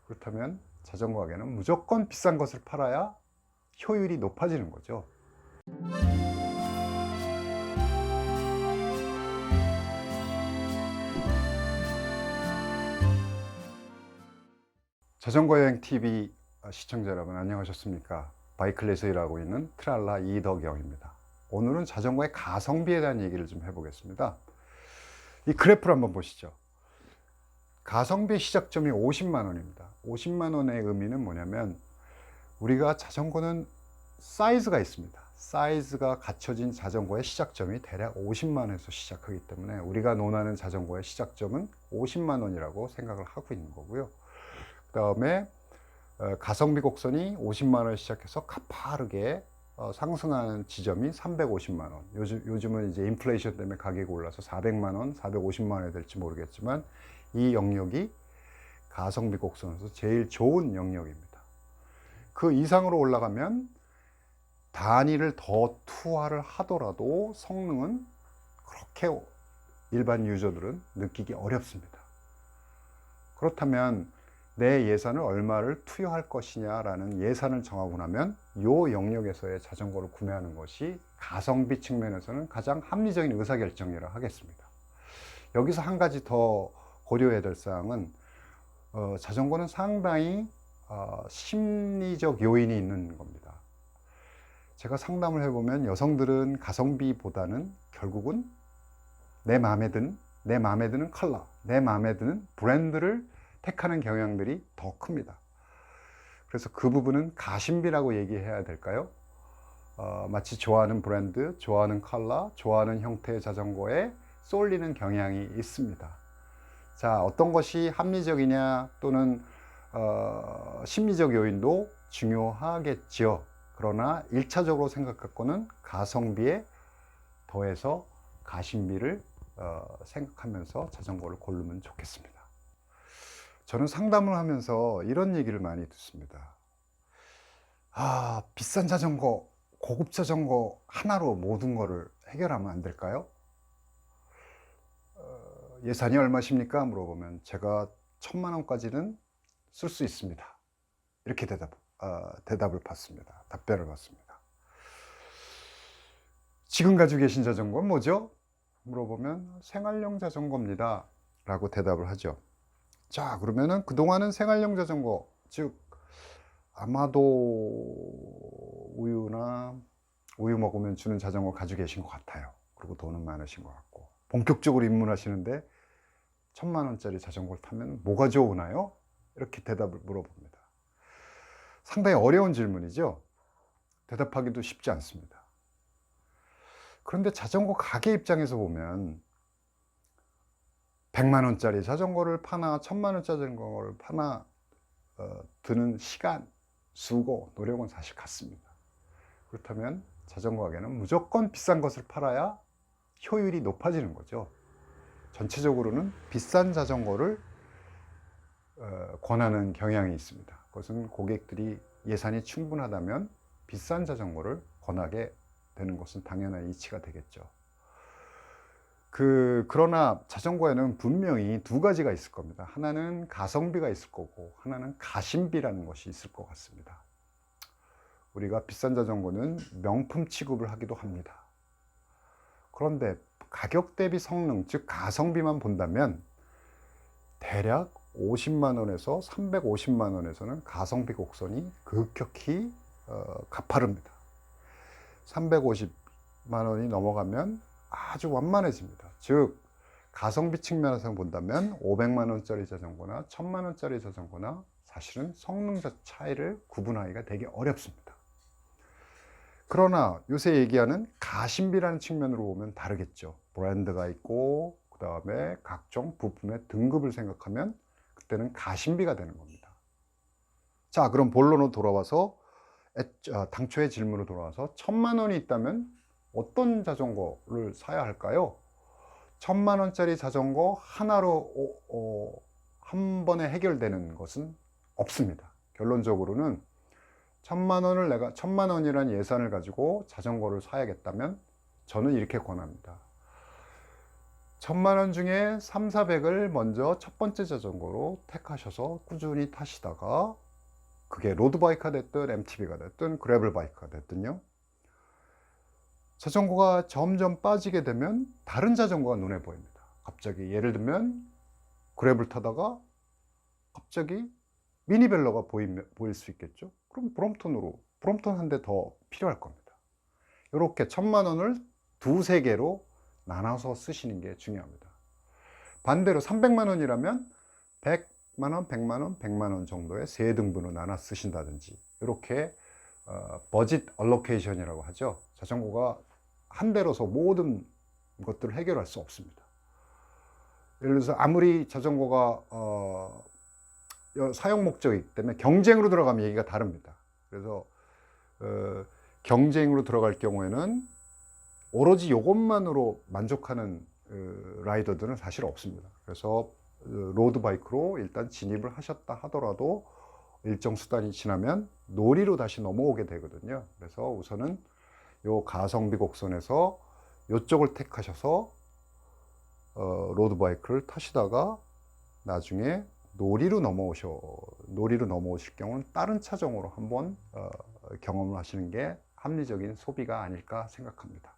그렇다면 자전거 가게는 무조건 비싼 것을 팔아야 효율이 높아지는 거죠. 자전거 여행 TV 시청자 여러분, 안녕하셨습니까? 바이클에서 일하고 있는 트랄라 이덕영입니다. 오늘은 자전거의 가성비에 대한 얘기를 좀 해보겠습니다. 이 그래프를 한번 보시죠. 가성비 시작점이 50만 원입니다. 50만 원의 의미는 뭐냐면, 우리가 자전거는 사이즈가 있습니다. 사이즈가 갖춰진 자전거의 시작점이 대략 50만 원에서 시작하기 때문에 우리가 논하는 자전거의 시작점은 50만 원이라고 생각을 하고 있는 거고요. 그 다음에 가성비 곡선이 50만 원 시작해서 가파르게 상승하는 지점이 350만 원. 요즘은 이제 인플레이션 때문에 가격이 올라서 400만 원, 450만 원이 될지 모르겠지만, 이 영역이 가성비 곡선에서 제일 좋은 영역입니다. 그 이상으로 올라가면 단위를 더 투하를 하더라도 성능은 그렇게 일반 유저들은 느끼기 어렵습니다. 그렇다면 내 예산을 얼마를 투여할 것이냐라는 예산을 정하고 나면 이 영역에서의 자전거를 구매하는 것이 가성비 측면에서는 가장 합리적인 의사결정이라 하겠습니다. 여기서 한 가지 더 고려해야 될 사항은, 자전거는 상당히 심리적 요인이 있는 겁니다. 제가 상담을 해보면 여성들은 가성비보다는 결국은 내 마음에 드는 컬러, 내 마음에 드는 브랜드를 택하는 경향들이 더 큽니다. 그래서 그 부분은 가심비라고 얘기해야 될까요? 마치 좋아하는 브랜드, 좋아하는 컬러, 좋아하는 형태의 자전거에 쏠리는 경향이 있습니다. 자, 어떤 것이 합리적이냐 또는 심리적 요인도 중요하겠죠. 그러나 1차적으로 생각할 거는 가성비에 더해서 가심비를 생각하면서 자전거를 고르면 좋겠습니다. 저는 상담을 하면서 이런 얘기를 많이 듣습니다. 비싼 자전거, 고급 자전거 하나로 모든 거를 해결하면 안 될까요? 예산이 얼마십니까? 물어보면 제가 1,000만 원까지는 쓸 수 있습니다. 이렇게 대답을 받습니다. 답변을 받습니다. 지금 가지고 계신 자전거는 뭐죠? 물어보면 생활용 자전거입니다. 라고 대답을 하죠. 자, 그러면은 그동안은 생활용 자전거, 즉 아마도 우유 먹으면 주는 자전거 가지고 계신 것 같아요. 그리고 돈은 많으신 것 같고, 본격적으로 입문하시는데 1,000만 원짜리 자전거를 타면 뭐가 좋으나요? 이렇게 대답을 물어봅니다. 상당히 어려운 질문이죠. 대답하기도 쉽지 않습니다. 그런데 자전거 가게 입장에서 보면 100만 원짜리 자전거를 파나 1,000만 원짜리 자전거를 파나 드는 시간, 수고, 노력은 사실 같습니다. 그렇다면 자전거 가게는 무조건 비싼 것을 팔아야 효율이 높아지는 거죠. 전체적으로는 비싼 자전거를 권하는 경향이 있습니다. 그것은 고객들이 예산이 충분하다면 비싼 자전거를 권하게 되는 것은 당연한 이치가 되겠죠. 그러나 자전거에는 분명히 두 가지가 있을 겁니다. 하나는 가성비가 있을 거고, 하나는 가심비라는 것이 있을 것 같습니다. 우리가 비싼 자전거는 명품 취급을 하기도 합니다. 그런데 가격 대비 성능, 즉 가성비만 본다면 대략 50만 원에서 350만 원에서는 가성비 곡선이 급격히 가파릅니다. 350만 원이 넘어가면 아주 완만해집니다. 즉 가성비 측면에서 본다면 500만 원짜리 자전거나 1,000만 원짜리 자전거나 사실은 성능 차이를 구분하기가 되게 어렵습니다. 그러나 요새 얘기하는 가심비라는 측면으로 보면 다르겠죠. 브랜드가 있고 그 다음에 각종 부품의 등급을 생각하면 그때는 가심비가 되는 겁니다. 자, 그럼 본론으로 돌아와서 당초의 질문으로 돌아와서 1,000만 원이 있다면 어떤 자전거를 사야 할까요? 1,000만 원짜리 자전거 하나로 한 번에 해결되는 것은 없습니다. 결론적으로는 1,000만 원이라는 예산을 가지고 자전거를 사야겠다면 저는 이렇게 권합니다. 천만 원 중에 3, 400을 먼저 첫 번째 자전거로 택하셔서 꾸준히 타시다가 그게 로드바이크가 됐든 MTB가 됐든 그래블 바이크가 됐든요. 자전거가 점점 빠지게 되면 다른 자전거가 눈에 보입니다. 갑자기 예를 들면 그래블 타다가 갑자기 미니벨러가 보일 수 있겠죠. 그럼 브롬톤 한 대 더 필요할 겁니다. 이렇게 천만 원을 두세 개로 나눠서 쓰시는 게 중요합니다. 반대로 300만 원이라면 100만 원, 100만 원, 100만 원 정도의 세 등분으로 나눠 쓰신다든지 이렇게 버짓 얼로케이션이라고 하죠. 자전거가 한 대로서 모든 것들을 해결할 수 없습니다. 예를 들어서 아무리 자전거가 사용 목적이기 때문에 경쟁으로 들어가면 얘기가 다릅니다. 그래서 경쟁으로 들어갈 경우에는 오로지 이것만으로 만족하는 라이더들은 사실 없습니다. 그래서 로드바이크로 일단 진입을 하셨다 하더라도 일정 수단이 지나면 놀이로 다시 넘어오게 되거든요. 그래서 우선은 요 가성비 곡선에서 이쪽을 택하셔서 로드바이크를 타시다가 나중에 놀이로 넘어오실 경우는 다른 차종으로 한번 경험을 하시는 게 합리적인 소비가 아닐까 생각합니다.